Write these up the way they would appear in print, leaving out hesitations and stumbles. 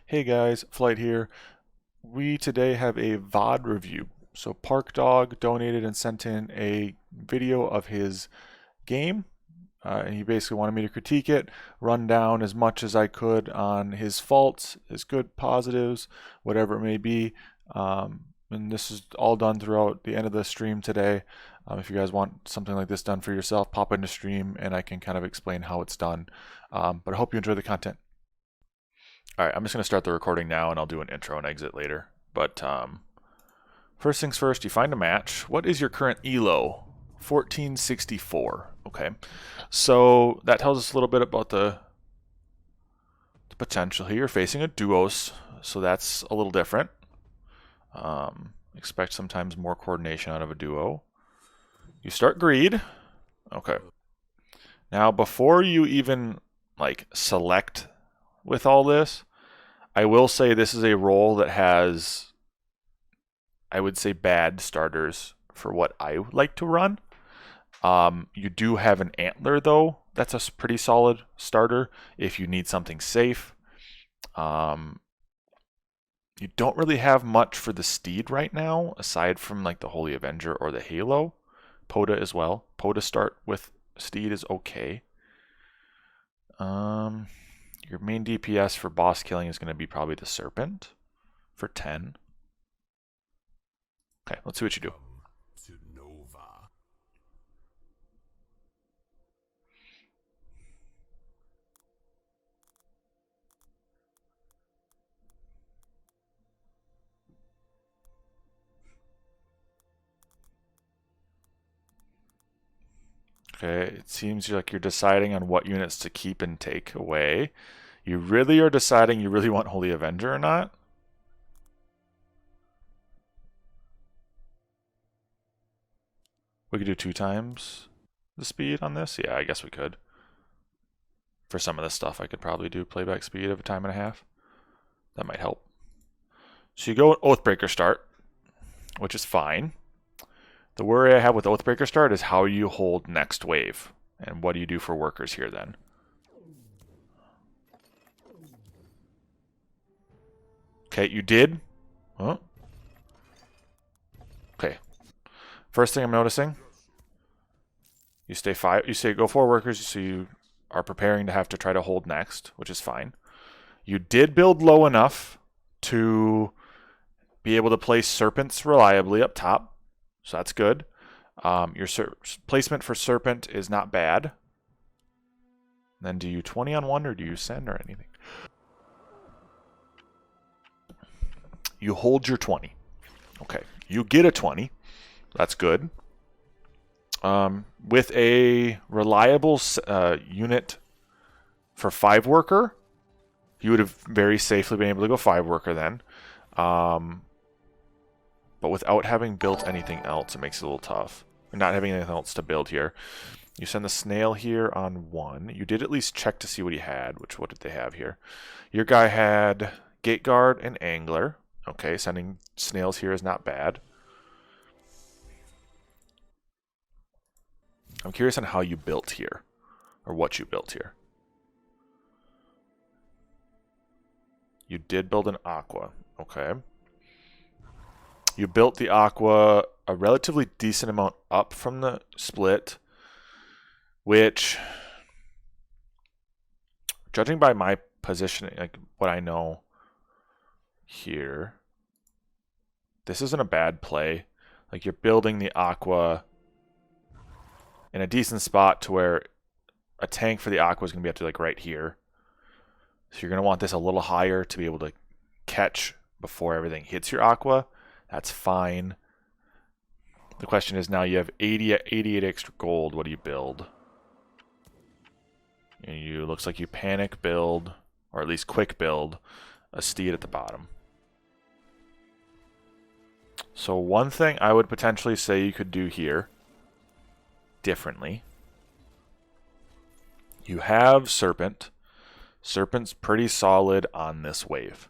Hey guys, Flight here. We today have a VOD review. So ParkDog donated and sent in a video of his game, and he basically wanted me to critique it, run down as much as I could on his faults, his good positives, whatever it may be. And this is all done throughout the end of the stream today. If you guys want something like this done for yourself, pop into stream and I can kind of explain how it's done. But I hope you enjoy the content. All right, I'm just going to start the recording now and I'll do an intro and exit later. But first things first, you find a match. What is your current ELO? 1464. Okay, so that tells us a little bit about the potential here. You're facing a duos, so that's a little different. Expect sometimes more coordination out of a duo. You start greed. Okay. Now, before you even like select with all this, I will say this is a role that has, I would say, bad starters for what I like to run. You do have an antler though. That's a pretty solid starter if you need something safe. You don't really have much for the steed right now, aside from like the Holy Avenger or the Halo. Poda as well. Poda start with steed is okay. Your main DPS for boss killing is going to be probably the Serpent for 10. Okay, let's see what you do. Okay, it seems like you're deciding on what units to keep and take away. You really are deciding you really want Holy Avenger or not? We could do 2 times the speed on this? Yeah, I guess we could. For some of this stuff, I could probably do playback speed of a time and a half. That might help. So you go Oathbreaker start, which is fine. The worry I have with Oathbreaker start is how you hold next wave. And what do you do for workers here then? Okay, you did. Huh? Okay. First thing I'm noticing, you stay go 4 workers, so you are preparing to have to try to hold next, which is fine. You did build low enough to be able to place serpents reliably up top. So that's good. Your placement for Serpent is not bad. Then do you 20 on 1 or do you send or anything? You hold your 20. Okay. You get a 20. That's good. With a reliable unit for 5 worker, you would have very safely been able to go 5 worker then. But without having built anything else, it makes it a little tough. Not having anything else to build here. You send the snail here on 1. You did at least check to see what he had, what did they have here? Your guy had gate guard and angler. Okay, sending snails here is not bad. I'm curious on how you built here, or what you built here. You did build an aqua. Okay. You built the aqua a relatively decent amount up from the split, which, judging by my positioning, like what I know here, this isn't a bad play. Like you're building the aqua in a decent spot to where a tank for the aqua is going to be up to like right here. So you're going to want this a little higher to be able to catch before everything hits your aqua. That's fine. The question is now you have 88 extra gold. What do you build? And you looks like you panic build, or at least quick build, a steed at the bottom. So one thing I would potentially say you could do here differently. You have Serpent. Serpent's pretty solid on this wave.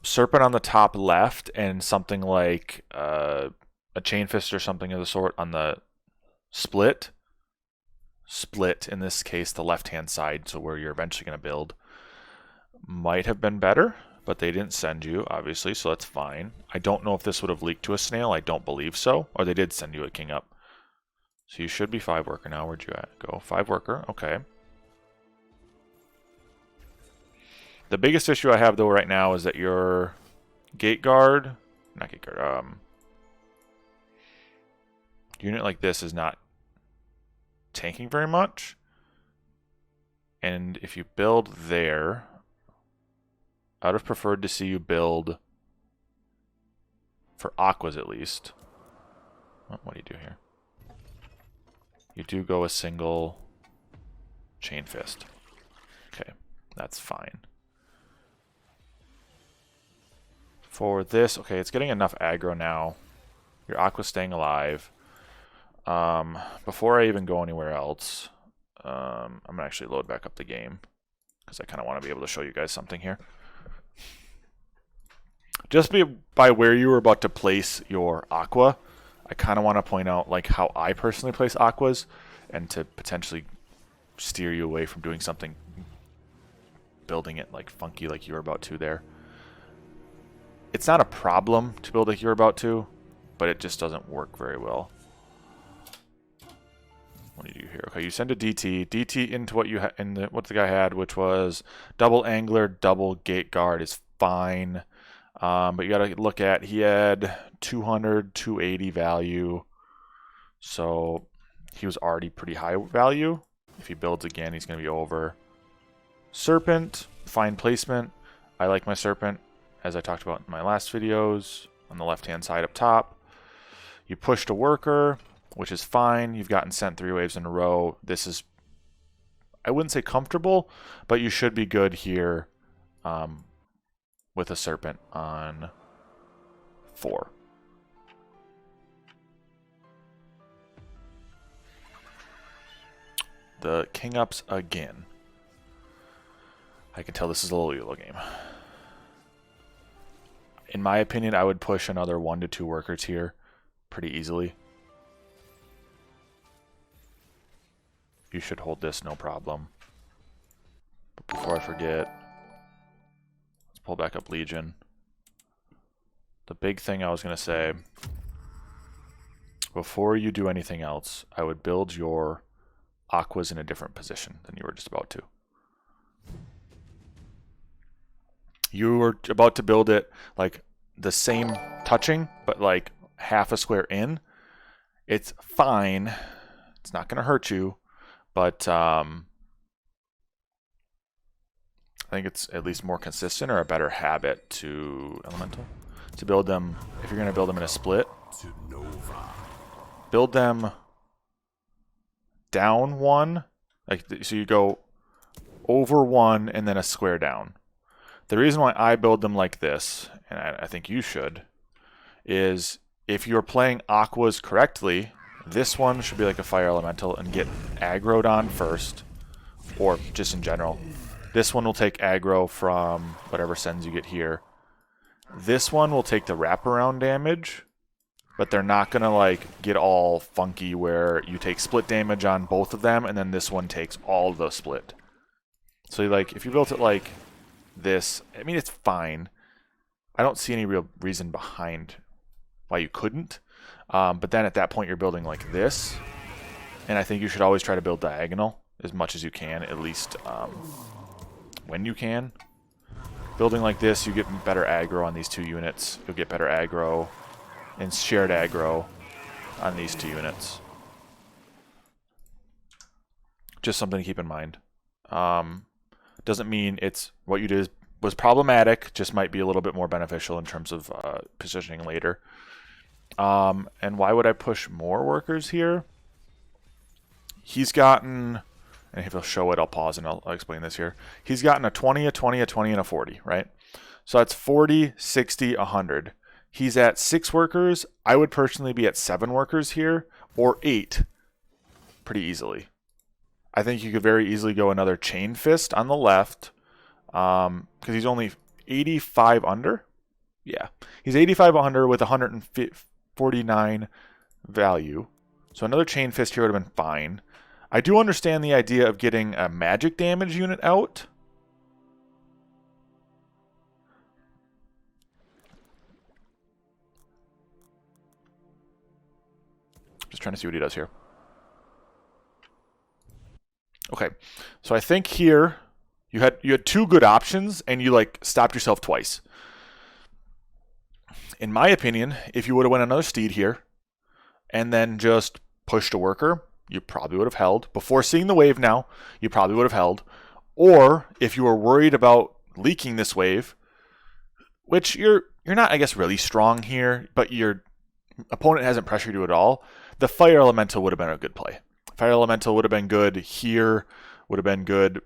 Serpent on the top left and something like a chain fist or something of the sort on the split in this case the left hand side, so where you're eventually going to build, might have been better, but they didn't send you, obviously, so that's fine. I don't know if this would have leaked to a snail. I don't believe so. Or they did send you a king up. So you should be 5 worker now. Where'd you at? Go 5 worker. Okay. The biggest issue I have, though, right now is that your gate guard... Not gate guard. Unit like this is not tanking very much. And if you build there... I would have preferred to see you build, for aquas at least. Oh, what do you do here? You do go a single chain fist. Okay, that's fine. For this, okay, it's getting enough aggro now. Your aqua's staying alive. Before I even go anywhere else, I'm going to actually load back up the game, because I kind of want to be able to show you guys something here. Just by where you were about to place your aqua, I kind of want to point out like how I personally place aquas and to potentially steer you away from doing something, building it like funky like you were about to there. It's not a problem to build like you're about to, but it just doesn't work very well. What do you do here? Okay, you send a DT. DT into what you what the guy had, which was double angler, double gate guard is fine. But you got to look at, he had 200, 280 value. So he was already pretty high value. If he builds again, he's going to be over. Serpent, fine placement. I like my serpent, as I talked about in my last videos, on the left-hand side up top. You pushed a worker, which is fine. You've gotten sent 3 waves in a row. This is, I wouldn't say comfortable, but you should be good here. With a serpent on 4. The king ups again. I can tell this is a little YOLO game. In my opinion, I would push another 1 to 2 workers here pretty easily. You should hold this no problem. But before I forget... pull back up Legion. The big thing I was going to say, before you do anything else, I would build your aquas in a different position than you were just about to. You were about to build it like the same touching, but like half a square in. It's fine. It's not going to hurt you, but I think it's at least more consistent or a better habit to elemental to build them. If you're going to build them in a split, build them down 1, like so you go over 1 and then a square down. The reason why I build them like this, and I think you should, is if you're playing aquas correctly, this one should be like a fire elemental and get aggroed on first, or just in general. This one will take aggro from whatever sends you get here. This one will take the wraparound damage, but they're not going to like get all funky where you take split damage on both of them, and then this one takes all the split. So like if you built it like this, I mean, it's fine. I don't see any real reason behind why you couldn't. But then at that point you're building like this, and I think you should always try to build diagonal as much as you can, at least when you can. Building like this, you get better aggro on these 2 units. You'll get better aggro and shared aggro on these 2 units. Just something to keep in mind. Doesn't mean it's what you did was problematic, just might be a little bit more beneficial in terms of positioning later. And why would I push more workers here? He's gotten, and if he'll show it, I'll pause and I'll explain this here. He's gotten a 20, a 20, a 20, and a 40, right? So that's 40, 60, 100. He's at 6 workers. I would personally be at 7 workers here, or 8, pretty easily. I think you could very easily go another chain fist on the left, because he's only 85 under. Yeah, he's 85 under with 149 value. So another chain fist here would have been fine. I do understand the idea of getting a magic damage unit out. trying to see what he does here. Okay, so I think here you had 2 good options, and you like stopped yourself twice. In my opinion, if you would have went another steed here, and then just pushed a worker, you probably would have held. Before seeing the wave now, you probably would have held. Or if you were worried about leaking this wave, which you're not, I guess, really strong here, but your opponent hasn't pressured you at all, the Fire Elemental would have been a good play. Fire Elemental would have been good here, would have been good.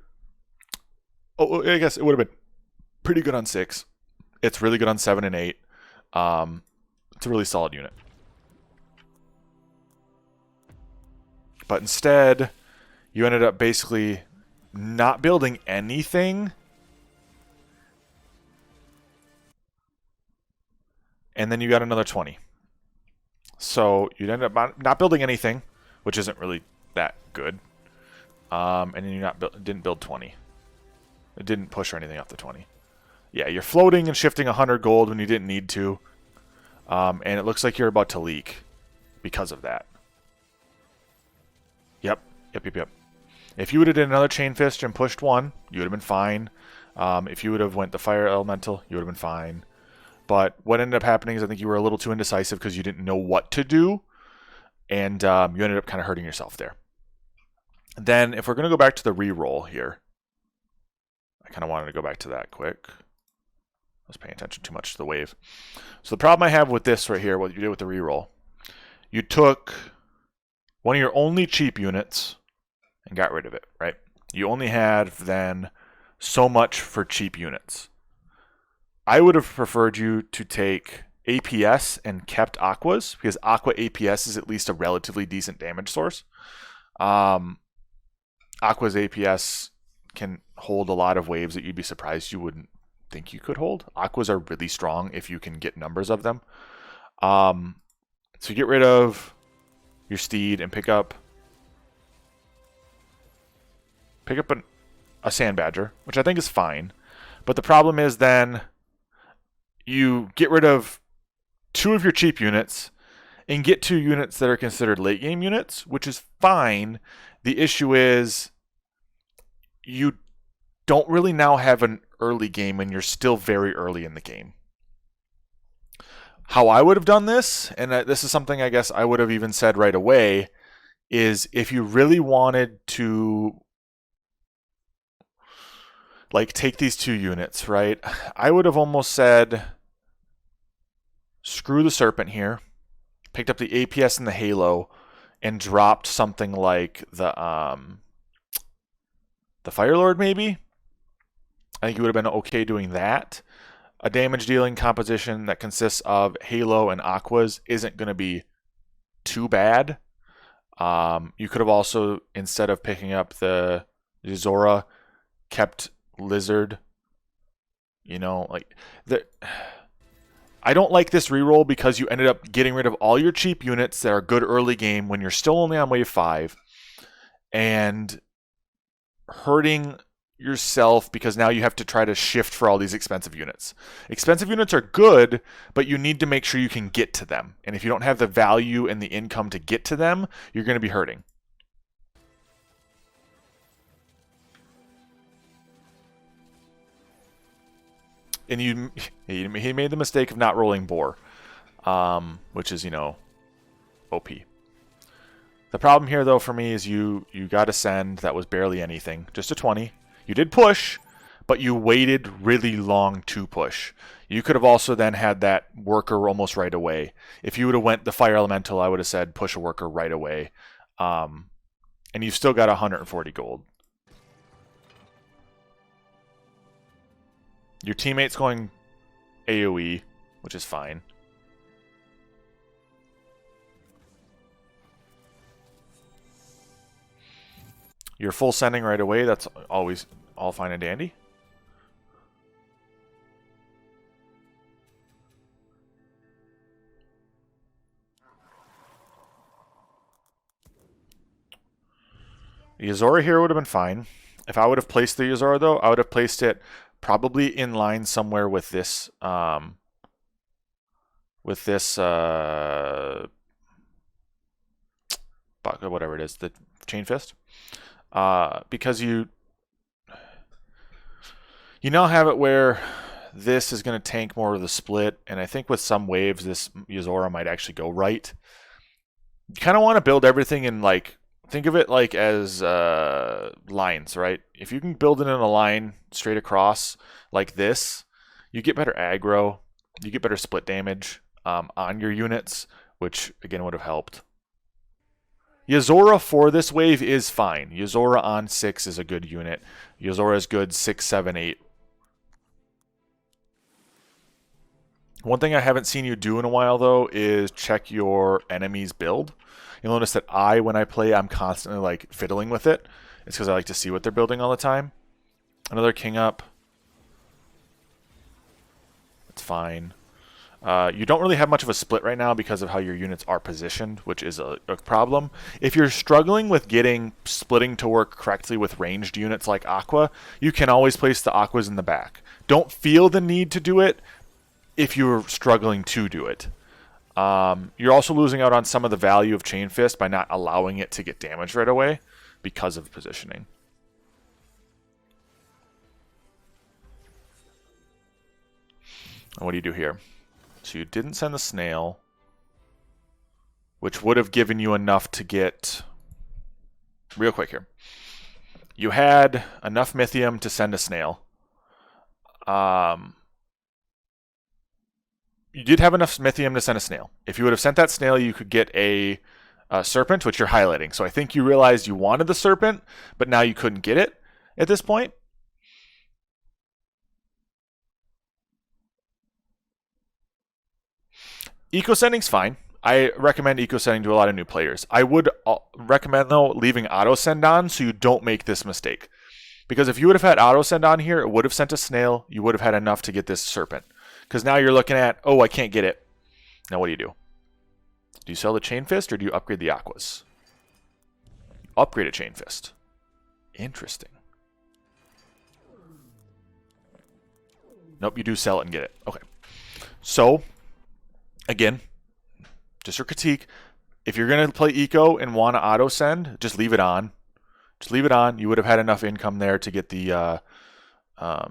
Oh, I guess it would have been pretty good on 6. It's really good on 7 and 8. It's a really solid unit. But instead, you ended up basically not building anything. And then you got another 20. So you'd end up not building anything, which isn't really that good. And then you didn't build 20. It didn't push or anything off the 20. Yeah, you're floating and shifting 100 gold when you didn't need to. And it looks like you're about to leak because of that. Yep. If you would have did another Chain Fist and pushed 1, you would have been fine. If you would have went the Fire Elemental, you would have been fine. But what ended up happening is I think you were a little too indecisive because you didn't know what to do. And you ended up kind of hurting yourself there. Then if we're going to go back to the reroll here, I kind of wanted to go back to that quick. I was paying attention too much to the wave. So the problem I have with this right here, what you did with the reroll, you took one of your only cheap units and got rid of it, right? You only had then so much for cheap units. I would have preferred you to take APS and kept Aquas, because Aqua APS is at least a relatively decent damage source. Aqua's APS can hold a lot of waves that you'd be surprised you wouldn't think you could hold. Aquas are really strong if you can get numbers of them. So you get rid of your steed and pick up a Sand Badger, which I think is fine. But the problem is then you get rid of 2 of your cheap units and get 2 units that are considered late game units, which is fine. The issue is you don't really now have an early game and you're still very early in the game. How I would have done this, and this is something I guess I would have even said right away, is if you really wanted to like take these 2 units, right? I would have almost said screw the Serpent here, picked up the APS and the Halo, and dropped something like the Firelord maybe. I think you would have been okay doing that. A damage dealing composition that consists of Halo and Aquas isn't going to be too bad. You could have also, instead of picking up the Zora, kept Lizard. You know, like I don't like this reroll because you ended up getting rid of all your cheap units that are good early game when you're still only on wave 5, and hurting yourself because now you have to try to shift for all these expensive units. Expensive units are good, but you need to make sure you can get to them. And if you don't have the value and the income to get to them, you're going to be hurting. And he made the mistake of not rolling Boar, which is, you know, OP. The problem here, though, for me is you got a send that was barely anything, just a 20. You did push, but you waited really long to push. You could have also then had that worker almost right away. If you would have went the Fire Elemental, I would have said push a worker right away. And you've still got 140 gold. Your teammate's going AoE, which is fine. You're full sending right away. That's always all fine and dandy. The Azora here would have been fine. If I would have placed the Azora, though, I would have placed it probably in line somewhere with this whatever it is, the chain fist, because you now have it where this is going to tank more of the split, and I think with some waves, this Yozora might actually go right. You kind of want to build everything in, like, think of it like as lines, right? If you can build it in a line straight across like this, you get better aggro, you get better split damage on your units, which again would have helped. Yozora for this wave is fine. Yozora on 6 is a good unit. Yozora is good 6, 7, 8. One thing I haven't seen you do in a while, though, is check your enemy's build. You'll notice that when I play, I'm constantly like fiddling with it. It's because I like to see what they're building all the time. Another king up. It's fine. You don't really have much of a split right now because of how your units are positioned, which is a problem. If you're struggling with getting splitting to work correctly with ranged units like Aqua, you can always place the Aquas in the back. Don't feel the need to do it if you're struggling to do it. You're also losing out on some of the value of Chain Fist by not allowing it to get damaged right away because of positioning. And what do you do here? So you didn't send the snail, which would have given you enough to get... Real quick here. You had enough Mythium to send a snail. You did have enough Mythium to send a snail. If you would have sent that snail, you could get a serpent, which you're highlighting. So I think you realized you wanted the serpent, but now you couldn't get it at this point. Eco sending's fine. I recommend eco sending to a lot of new players. I would recommend, though, leaving auto send on so you don't make this mistake. Because if you would have had auto send on here, it would have sent a snail. You would have had enough to get this serpent. Because now you're looking at, oh, I can't get it. Now what do? Do you sell the Chain Fist or do you upgrade the Aquas? Upgrade a Chain Fist. Interesting. Nope, you do sell it and get it. Okay. So, again, just your critique. If you're going to play Eco and want to auto send, just leave it on. Just leave it on. You would have had enough income there to get the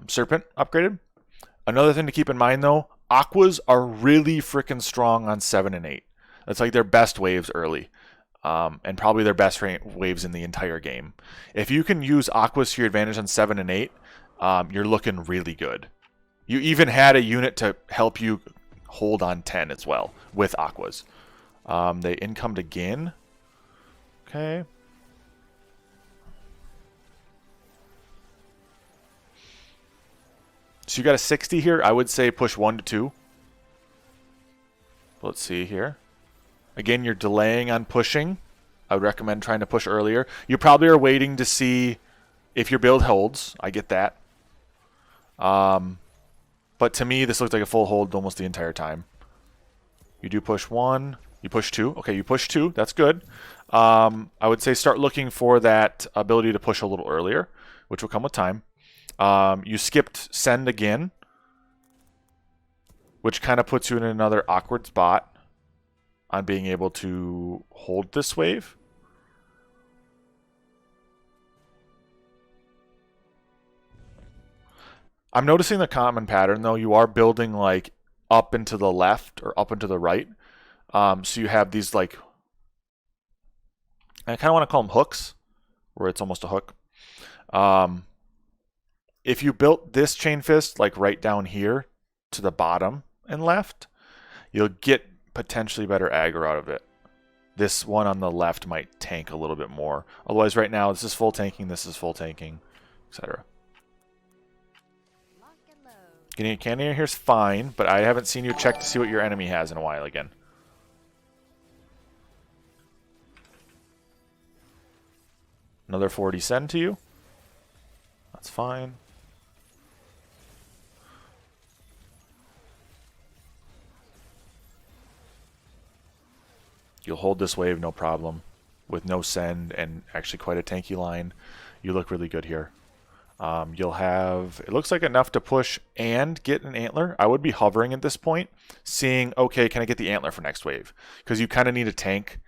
Serpent upgraded. Another thing to keep in mind, though, Aquas are really freaking strong on 7 and 8. That's like their best waves early, and probably their best waves in the entire game. If you can use Aquas to your advantage on 7 and 8, you're looking really good. You even had a unit to help you hold on 10 as well with Aquas. They incomed again. Okay. So you got a 60 here. I would say push 1 to 2. Let's see here. Again, you're delaying on pushing. I would recommend trying to push earlier. You probably are waiting to see if your build holds. I get that. But to me, this looks like a full hold almost the entire time. You do push 1. You push 2. Okay, you push 2. That's good. I would say start looking for that ability to push a little earlier, which will come with time. You skipped send again, which kind of puts you in another awkward spot on being able to hold this wave. I'm noticing the common pattern, though. You are building like up and to the left or up and to the right. So you have these like, I kind of want to call them hooks, where it's almost a hook. If you built this Chain Fist like right down here to the bottom and left, you'll get potentially better aggro out of it. This one on the left might tank a little bit more. Otherwise, right now, this is full tanking, etc. Getting a cannon here is fine, but I haven't seen you check to see what your enemy has in a while again. Another 40 send to you. That's fine. You'll hold this wave no problem with no send and actually quite a tanky line. You look really good here. You'll have, it looks like enough to push and get an antler. I would be hovering at this point, seeing, okay, can I get the antler for next wave? Because you kind of need a tank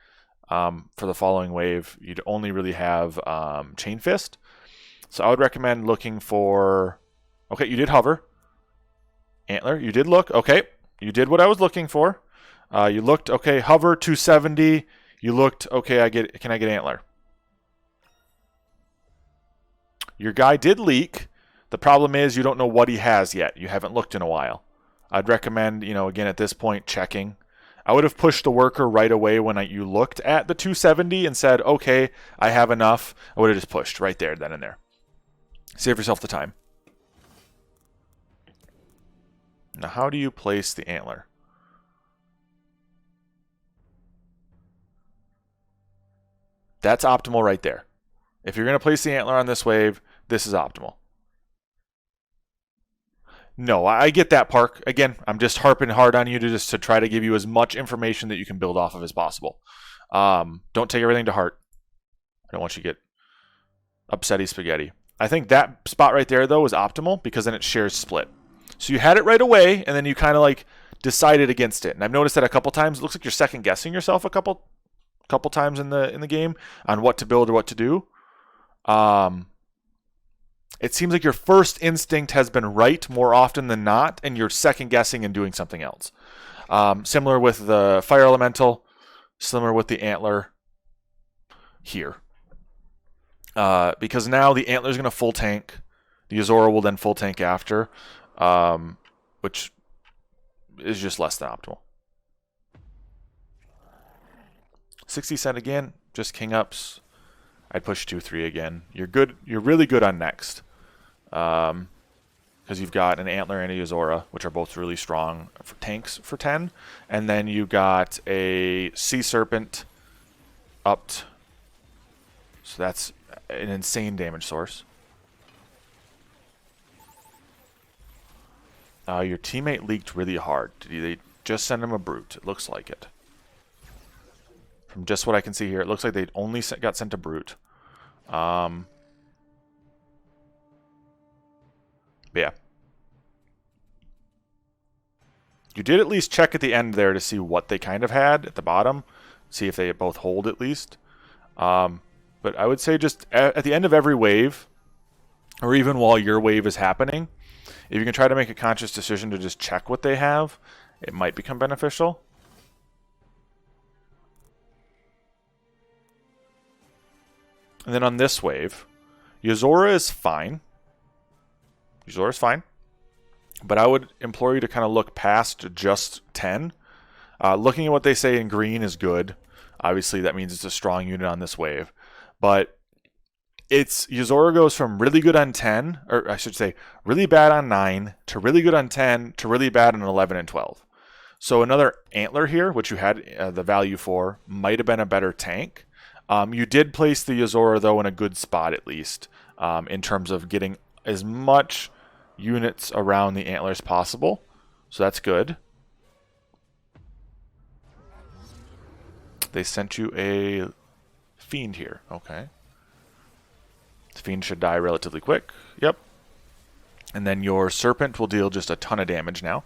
for the following wave, you'd only really have Chain Fist. So I would recommend looking for... Okay, you did hover. Antler, you did look. Okay, you did what I was looking for. You looked, okay, hover 270. You looked, okay, can I get Antler? Your guy did leak. The problem is you don't know what he has yet. You haven't looked in a while. I'd recommend, again, at this point, checking. I would have pushed the worker right away when you looked at the 270 and said, okay, I have enough. I would have just pushed right there, then and there. Save yourself the time. Now, how do you place the antler? That's optimal right there. If you're going to place the antler on this wave, this is optimal. No, I get that, Park. Again, I'm just harping hard on you to try to give you as much information that you can build off of as possible. Don't take everything to heart. I don't want you to get upsetty spaghetti. I think that spot right there, though, is optimal because then it shares split. So you had it right away, and then you kind of like decided against it. And I've noticed that a couple times. It looks like you're second guessing yourself a couple times in the game on what to build or what to do. It seems like your first instinct has been right more often than not, and you're second guessing and doing something else. Similar with the fire elemental, similar with the antler here. Because now the antler is going to full tank. The Azora will then full tank after, which is just less than optimal. 60 cent again, just king ups. I'd push 2-3 again. You're good. You're really good on next. Because you've got an antler and a Azora, which are both really strong for tanks for 10. And then you got a Sea Serpent upped. So that's an insane damage source. Your teammate leaked really hard. Did they just send him a brute? It looks like it. From just what I can see here, it looks like they only got sent a brute. But yeah. You did at least check at the end there to see what they kind of had at the bottom. See if they both hold at least. But I would say just at the end of every wave, or even while your wave is happening, if you can try to make a conscious decision to just check what they have, it might become beneficial. And then on this wave, Azora is fine. Azora is fine. But I would implore you to kind of look past just 10. Looking at what they say in green is good. Obviously, that means it's a strong unit on this wave. But Azora goes from really good on 10, or I should say really bad on 9, to really good on 10, to really bad on 11 and 12. So another antler here, which you had the value for, might have been a better tank. You did place the Azora, though, in a good spot, at least, in terms of getting as much units around the antler as possible. So that's good. They sent you a Fiend here. Okay. The Fiend should die relatively quick. Yep. And then your Serpent will deal just a ton of damage now,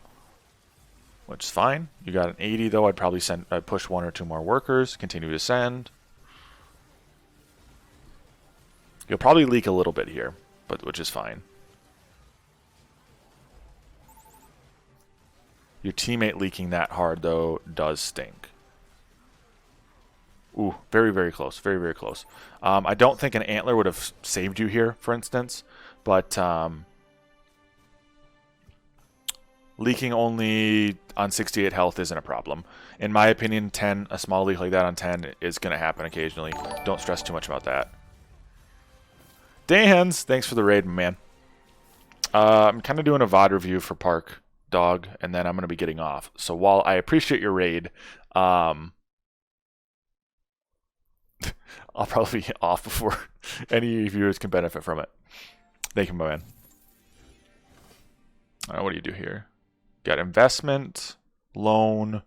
which is fine. You got an 80, though. I'd probably push 1 or 2 more workers. Continue to send. You'll probably leak a little bit here, which is fine. Your teammate leaking that hard, though, does stink. Ooh, very, very close. Very, very close. I don't think an antler would have saved you here, for instance, but leaking only on 68 health isn't a problem. In my opinion, a small leak like that on 10 is going to happen occasionally. Don't stress too much about that. Dan's, thanks for the raid, man. I'm kind of doing a VOD review for ParkDog, and then I'm going to be getting off. So while I appreciate your raid, I'll probably be off before any viewers can benefit from it. Thank you, my man. What do you do here? Got investment, loan,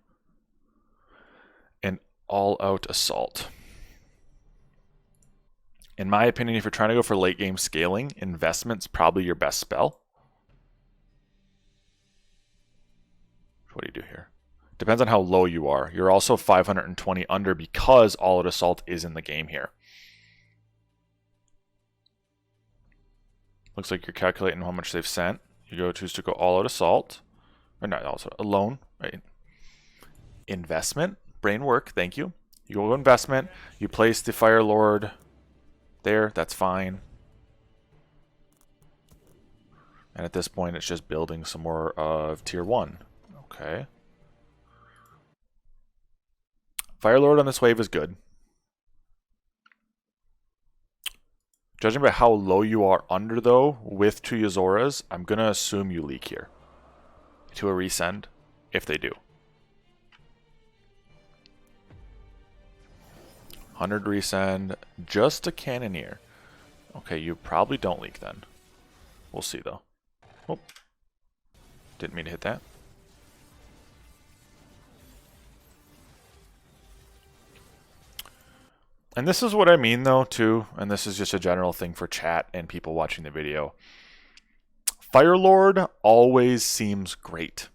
and all-out assault. In my opinion, if you're trying to go for late game scaling, investment's probably your best spell. What do you do here? Depends on how low you are. You're also 520 under because all out assault is in the game here. Looks like you're calculating how much they've sent. You choose to go all out assault. Or not also alone, right? Investment, brain work, thank you. You go to investment, you place the Fire Lord there, that's fine. And at this point, it's just building some more of tier 1. Okay. Fire Lord on this wave is good. Judging by how low you are under, though, with 2 Yazoras, I'm going to assume you leak here to a resend, if they do. 100 resend, just a Cannoneer. Okay, you probably don't leak then. We'll see, though. Oh, didn't mean to hit that. And this is what I mean, though, too, and this is just a general thing for chat and people watching the video. Fire Lord always seems great.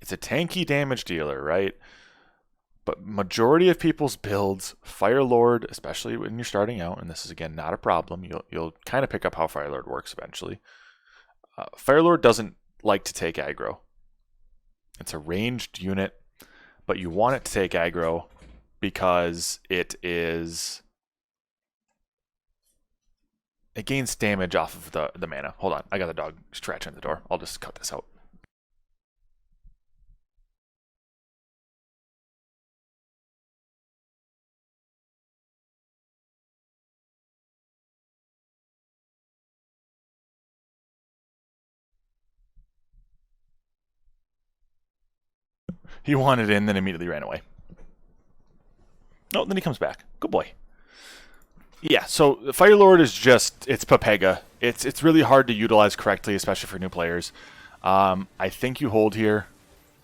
It's a tanky damage dealer, right? But majority of people's builds, Fire Lord, especially when you're starting out, and this is, again, not a problem. You'll kind of pick up how Fire Lord works eventually. Fire Lord doesn't like to take aggro. It's a ranged unit, but you want it to take aggro because it gains damage off of the mana. Hold on, I got the dog scratching at the door. I'll just cut this out. He wanted in, then immediately ran away. Oh, then he comes back. Good boy. Yeah, so Fire Lord is just, it's Pepega. It's really hard to utilize correctly, especially for new players. I think you hold here,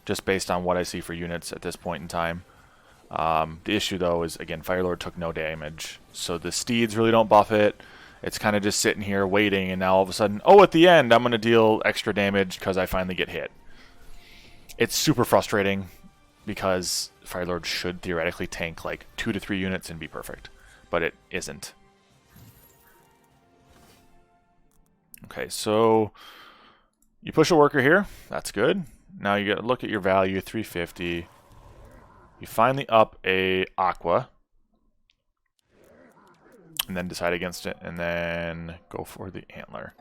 just based on what I see for units at this point in time. The issue, though, is, again, Fire Lord took no damage, so the steeds really don't buff it. It's kind of just sitting here waiting, and now all of a sudden, oh, at the end, I'm going to deal extra damage because I finally get hit. It's super frustrating because Fire Lord should theoretically tank like 2 to 3 units and be perfect, but it isn't. Okay, so you push a worker here. That's good. Now you got to look at your value, 350. You finally up a Aqua, and then decide against it, and then go for the Antler.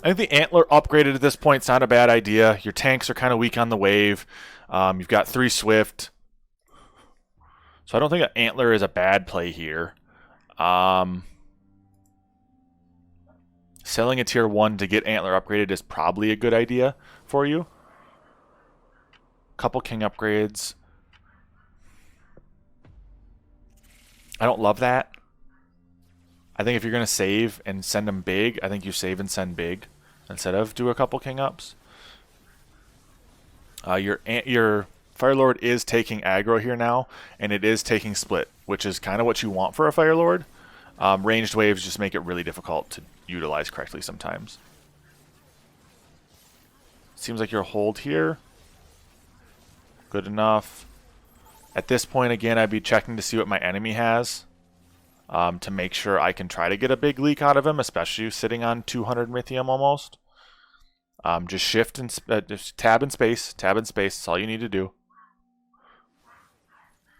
I think the Antler upgraded at this point is not a bad idea. Your tanks are kind of weak on the wave. You've got 3 Swift. So I don't think an Antler is a bad play here. Selling a tier 1 to get Antler upgraded is probably a good idea for you. Couple King upgrades. I don't love that. I think if you're going to save and send them big, I think you save and send big instead of do a couple King ups. Your Fire Lord is taking aggro here now, and it is taking split, which is kind of what you want for a Fire Lord. Ranged waves just make it really difficult to utilize correctly sometimes. Seems like your hold here. Good enough. At this point, again, I'd be checking to see what my enemy has. To make sure I can try to get a big leak out of him, especially sitting on 200 Mythium almost. Just shift and just tab and space. Tab and space. That's all you need to do.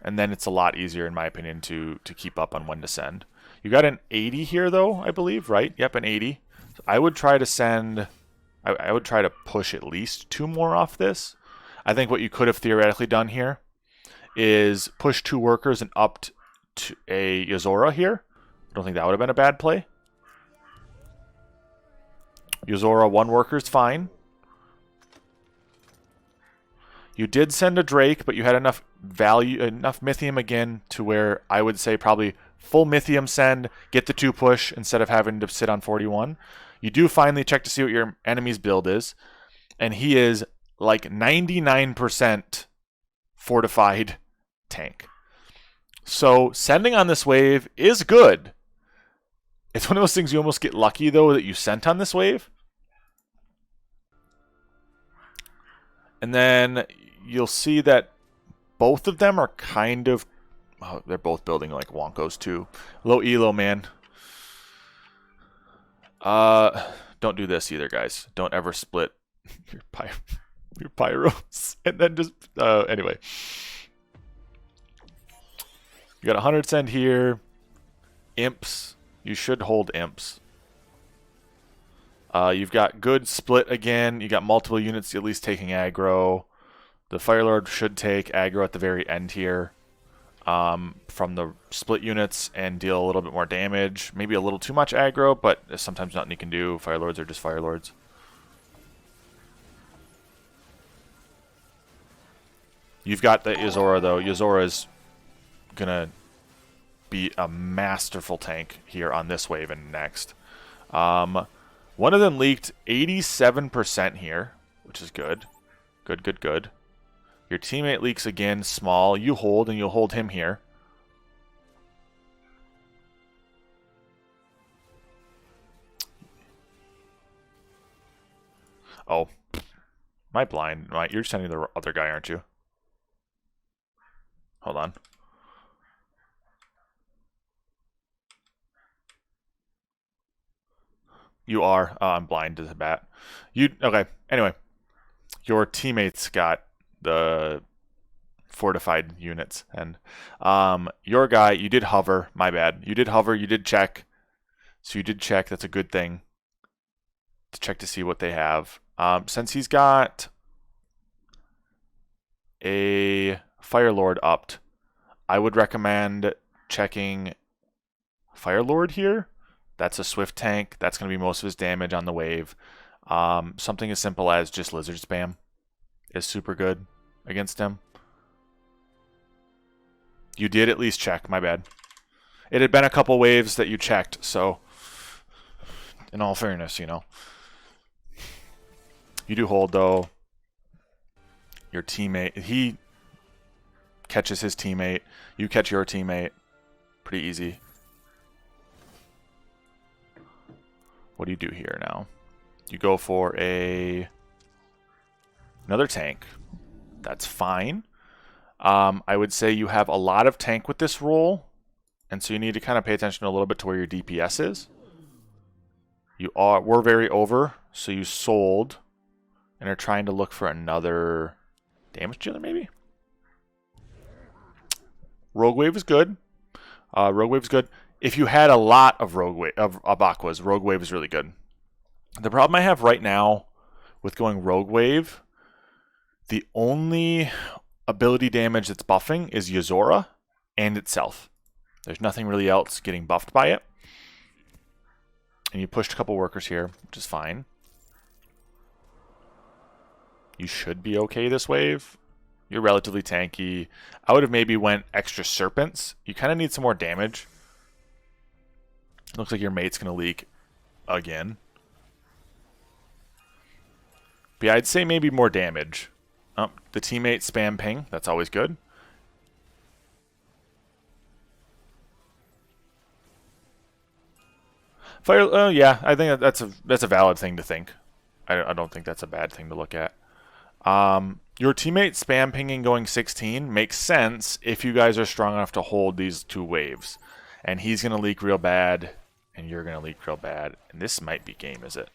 And then it's a lot easier, in my opinion, to keep up on when to send. You got an 80 here, though, I believe, right? Yep, an 80. So I would try to send... I would try to push at least 2 more off this. I think what you could have theoretically done here is push 2 workers and upped to a Yazora here. I don't think that would have been a bad play. Yazora 1 worker is fine. You did send a Drake, but you had enough value, enough Mythium again to where I would say probably full Mythium send, get the 2 push instead of having to sit on 41. You do finally check to see what your enemy's build is, and he is like 99% fortified tank. So sending on this wave is good. It's one of those things you almost get lucky, though, that you sent on this wave. And then you'll see that both of them are kind of... Oh, they're both building like wonkos too. Low elo, man. Don't do this either, guys. Don't ever split your pyros. And then just... anyway. You got 100 send here. Imps. You should hold imps. You've got good split again. You got multiple units at least taking aggro. The Firelord should take aggro at the very end here from the split units and deal a little bit more damage. Maybe a little too much aggro, but there's sometimes nothing you can do. Firelords are just Firelords. You've got the Yozora, though. Yozora's going to be a masterful tank here on this wave and next. One of them leaked 87% here, which is good. Good, good, good. Your teammate leaks again, small. You hold, and you'll hold him here. Oh. Am I blind? You're sending the other guy, aren't you? Hold on. You are. I'm blind to the bat. Okay. Anyway, your teammates got the fortified units, and your guy, you did hover. My bad. You did hover. You did check. So you did check. That's a good thing. To check to see what they have. Since he's got a Firelord upped, I would recommend checking Firelord here. That's a swift tank. That's going to be most of his damage on the wave. Something as simple as just lizard spam is super good against him. You did at least check, my bad. It had been a couple waves that you checked, so in all fairness, you know. You do hold, though. Your teammate, he catches his teammate. You catch your teammate. Pretty easy. What do you do here now? You go for another tank. That's fine. I would say you have a lot of tank with this roll, and so you need to kind of pay attention a little bit to where your DPS is. We're very over, so you sold and are trying to look for another damage dealer, maybe? Rogue Wave is good. Rogue Wave is good. If you had a lot of Aquas, Rogue Wave is really good. The problem I have right now with going Rogue Wave, the only ability damage that's buffing is Yozora and itself. There's nothing really else getting buffed by it. And you pushed a couple workers here, which is fine. You should be okay this wave. You're relatively tanky. I would have maybe went extra Serpents. You kind of need some more damage. Looks like your mate's going to leak again. But yeah, I'd say maybe more damage. The teammate spam ping. That's always good. Fire. Yeah, I think that's a valid thing to think. I don't think that's a bad thing to look at. Your teammate spam pinging going 16 makes sense if you guys are strong enough to hold these two waves. And he's going to leak real bad, and you're going to leak real bad. And this might be game, is it?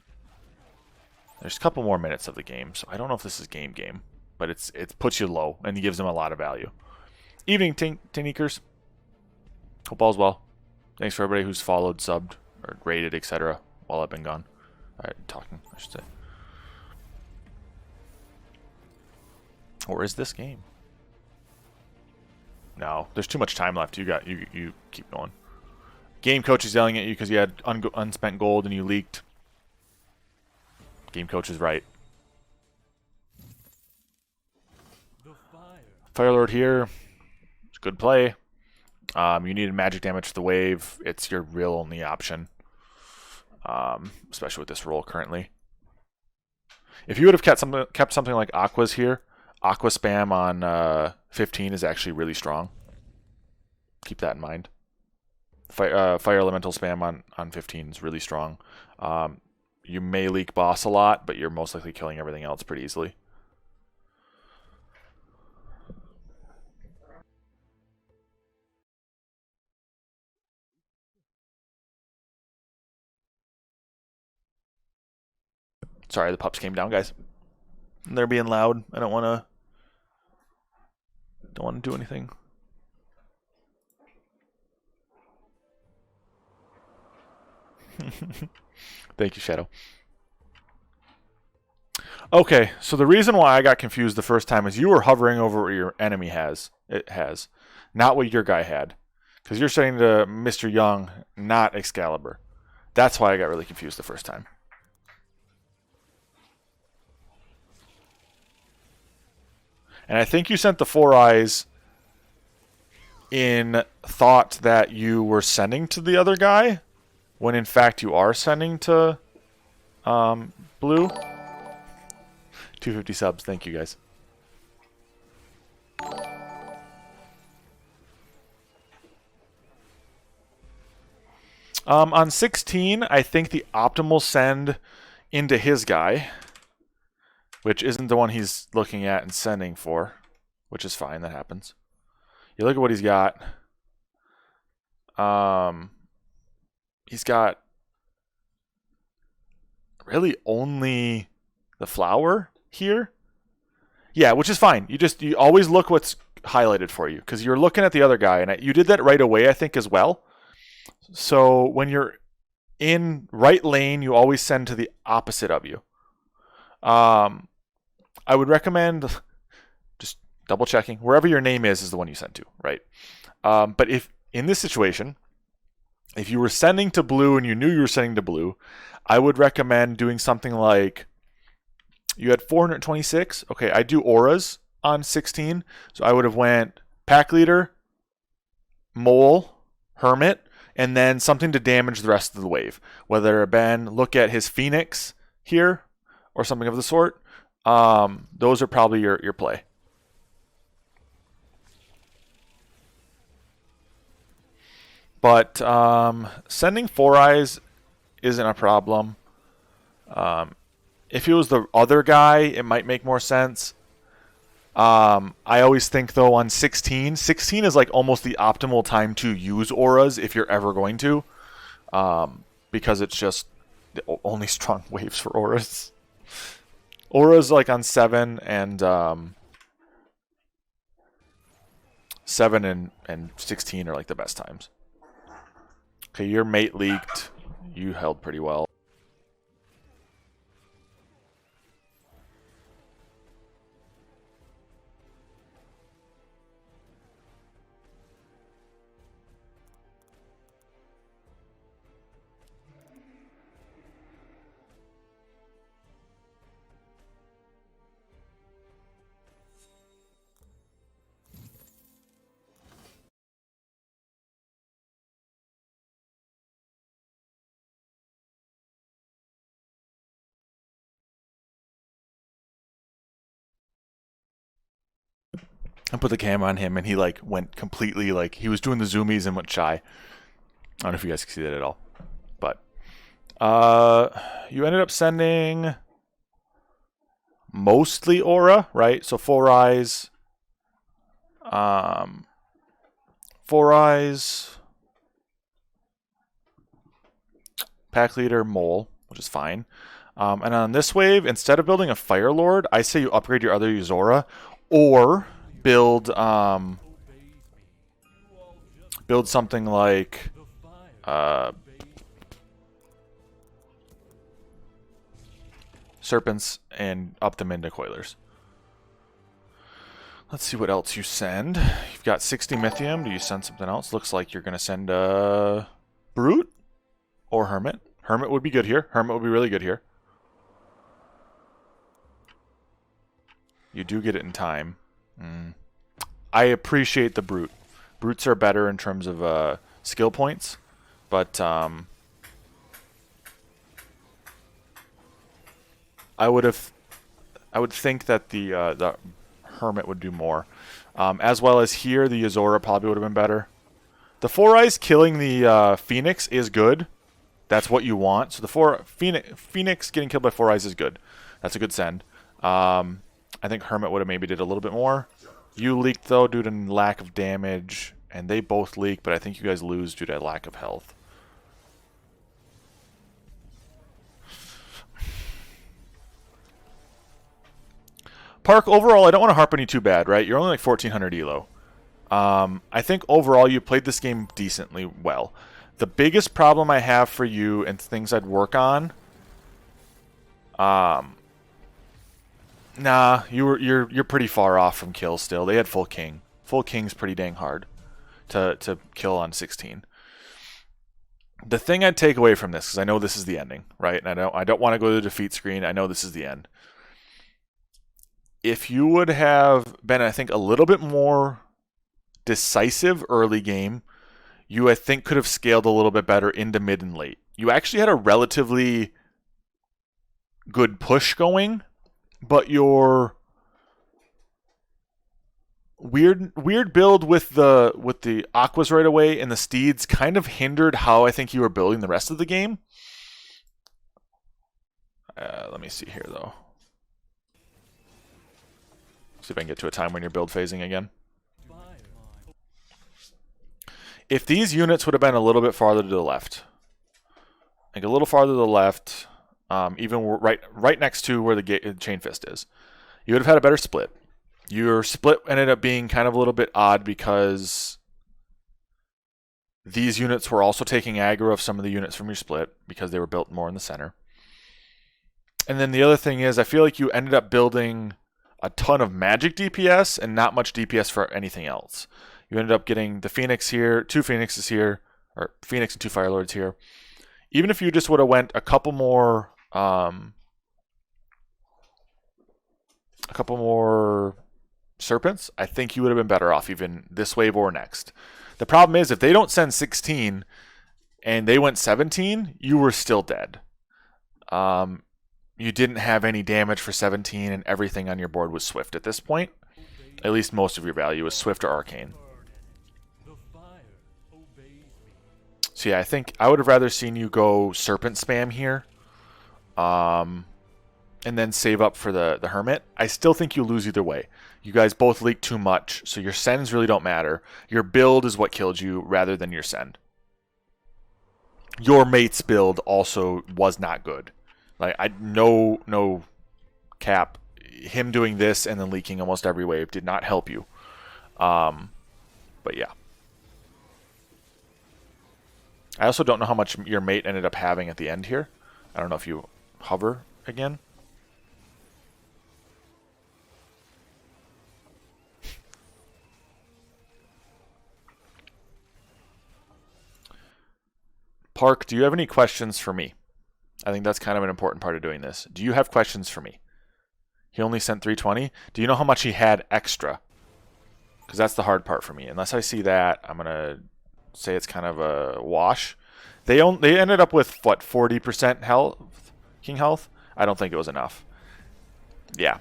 There's a couple more minutes of the game, so I don't know if this is game. But it puts you low, and it gives them a lot of value. Evening, Tinikers. Hope all's well. Thanks for everybody who's followed, subbed, or rated, etc. while I've been gone. Alright, talking, I should say. Or is this game? No, there's too much time left. You keep going. Game coach is yelling at you because you had unspent gold and you leaked. Game coach is right. Firelord here. It's a good play. You needed magic damage to the wave. It's your real only option. Especially with this roll currently. If you would have kept something like Aqua's here, Aqua spam on 15 is actually really strong. Keep that in mind. Fire Elemental spam on 15 is really strong. You may leak boss a lot, but you're most likely killing everything else pretty easily. Sorry, the pups came down, guys. They're being loud. I don't want to do anything. Thank you, Shadow. Okay, so the reason why I got confused the first time is you were hovering over what your enemy has, not what your guy had. Because you're setting to Mr. Young, not Excalibur. That's why I got really confused the first time. And I think you sent the 4 eyes in thought that you were sending to the other guy, when in fact you are sending to Blue. 250 subs, thank you guys. On 16, I think the optimal send into his guy, which isn't the one he's looking at and sending for, which is fine, that happens. You look at what he's got. He's got really only the flower here. Yeah, which is fine. You always look what's highlighted for you, because you're looking at the other guy, and you did that right away, I think, as well. So when you're in right lane, you always send to the opposite of you. I would recommend just double checking. Wherever your name is the one you send to, right? But if in this situation, if you were sending to Blue and you knew you were sending to Blue, I would recommend doing something like, you had 426. Okay, I do auras on 16. So I would have went Pack Leader, Mole, Hermit, and then something to damage the rest of the wave. Whether it been look at his Phoenix here or something of the sort. Those are probably your play. But sending 4 eyes isn't a problem. If it was the other guy, it might make more sense. I always think, though, on 16 is like almost the optimal time to use auras if you're ever going to. Because it's just the only strong waves for auras. Auras like on 7 and 7 and 16 are like the best times. Okay, your mate leaked. You held pretty well. I put the camera on him, and he like went completely like he was doing the zoomies and went shy. I don't know if you guys can see that at all, but you ended up sending mostly aura, right? So 4 eyes, 4 eyes, Pack Leader, Mole, which is fine. And on this wave, instead of building a Fire Lord, I say you upgrade your other Yuzora, or build something like Serpents and up them into Coilers. Let's see what else you send. You've got 60 Mythium. Do you send something else? Looks like you're going to send Brute or Hermit. Hermit would be good here. Hermit would be really good here. You do get it in time. I appreciate the Brute. Brutes are better in terms of skill points, but I would think that the Hermit would do more, as well as here the Yuzora probably would have been better. The 4 eyes killing the Phoenix is good. That's what you want. So the Phoenix getting killed by 4 eyes is good. That's a good send. I think Hermit would have maybe did a little bit more. You leaked, though, due to lack of damage, and they both leak, but I think you guys lose due to lack of health. Park, overall, I don't want to harp on you too bad, right? You're only like 1400 elo. I think overall you played this game decently well. The biggest problem I have for you and things I'd work on, nah, you're pretty far off from kill still. They had full king. Full king's pretty dang hard to kill on 16. The thing I'd take away from this, because I know this is the ending, right? And I don't want to go to the defeat screen. I know this is the end. If you would have been, I think, a little bit more decisive early game, you, I think, could have scaled a little bit better into mid and late. You actually had a relatively good push going, but your weird build with the aquas right away and the steeds kind of hindered how I think you were building the rest of the game. Let me see here, though. See if I can get to a time when you're build phasing again. If these units would have been a little bit farther to the left, like a little farther to the left, even right next to where the chain fist is, you would have had a better split. Your split ended up being kind of a little bit odd because these units were also taking aggro of some of the units from your split because they were built more in the center. And then the other thing is, I feel like you ended up building a ton of magic DPS and not much DPS for anything else. You ended up getting the Phoenix here, 2 Phoenixes here, or Phoenix and 2 Firelords here. Even if you just would have went a couple more Serpents, I think you would have been better off even this wave or next. The problem is, if they don't send 16 and they went 17, you were still dead. You didn't have any damage for 17 and everything on your board was Swift at this point. At least most of your value was Swift or Arcane. So yeah, I think I would have rather seen you go Serpent spam here. And then save up for the Hermit. I still think you lose either way. You guys both leak too much, so your sends really don't matter. Your build is what killed you rather than your send. Your mate's build also was not good. Like, no cap. Him doing this and then leaking almost every wave did not help you. But yeah. I also don't know how much your mate ended up having at the end here. I don't know if you hover again. Park, do you have any questions for me? I think that's kind of an important part of doing this. Do you have questions for me? He only sent 320. Do you know how much he had extra? Because that's the hard part for me. Unless I see that, I'm going to say it's kind of a wash. They ended up with, what, 40% health, king health? I don't think it was enough. Yeah.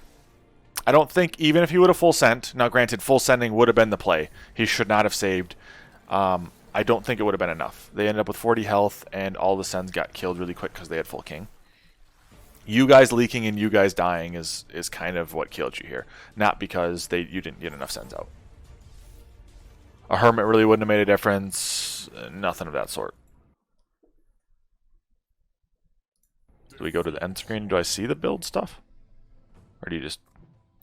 I don't think, even if he would have full sent, now granted, full sending would have been the play. He should not have saved. I don't think it would have been enough. They ended up with 40 health, and all the sends got killed really quick because they had full king. You guys leaking and you guys dying is kind of what killed you here. Not because you didn't get enough sends out. A Hermit really wouldn't have made a difference. Nothing of that sort. Do we go to the end screen? Do I see the build stuff? Or do you just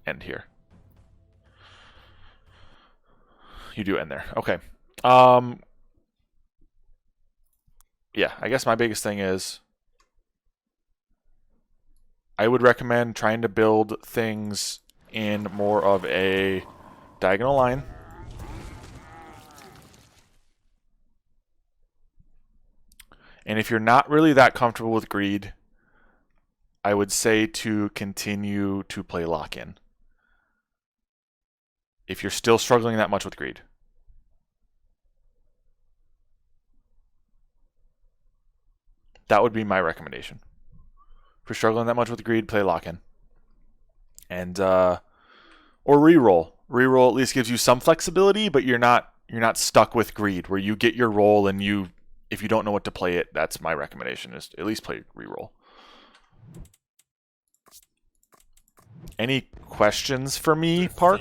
end here? You do end there. Okay. Yeah, I guess my biggest thing is I would recommend trying to build things in more of a diagonal line. And if you're not really that comfortable with greed, I would say to continue to play lock-in. If you're still struggling that much with greed. That would be my recommendation. If you're struggling that much with greed, play lock-in. And or reroll. Reroll at least gives you some flexibility, but you're not stuck with greed where you get your roll and if you don't know what to play it, that's my recommendation, is at least play reroll. Any questions for me, Park?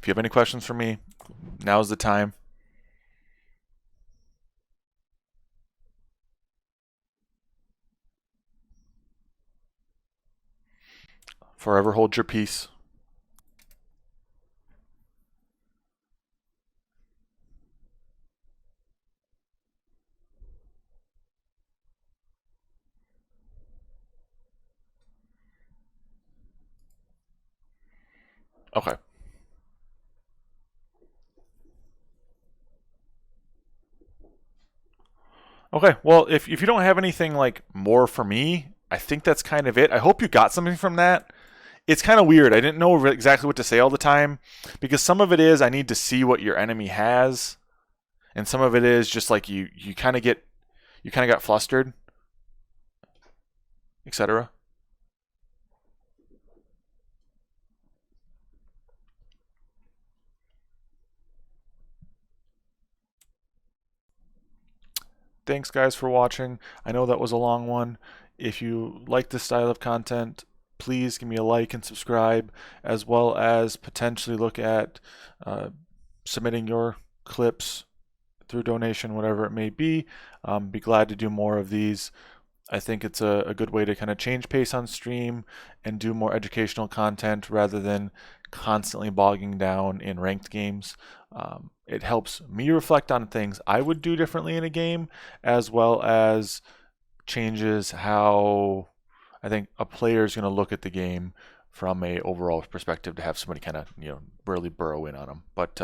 If you have any questions for me, now's the time. Forever hold your peace. Okay. Okay, well, if you don't have anything like more for me, I think that's kind of it. I hope you got something from that. It's kind of weird. I didn't know exactly what to say all the time because some of it is I need to see what your enemy has, and some of it is just like you kind of got flustered, etc. Thanks guys for watching. I know that was a long one. If you like this style of content, please give me a like and subscribe, as well as potentially look at submitting your clips through donation, whatever it may be. Be glad to do more of these. I think it's a good way to kind of change pace on stream and do more educational content rather than constantly bogging down in ranked games. It helps me reflect on things I would do differently in a game, as well as changes how I think a player is going to look at the game from a overall perspective to have somebody kind of really burrow in on them. But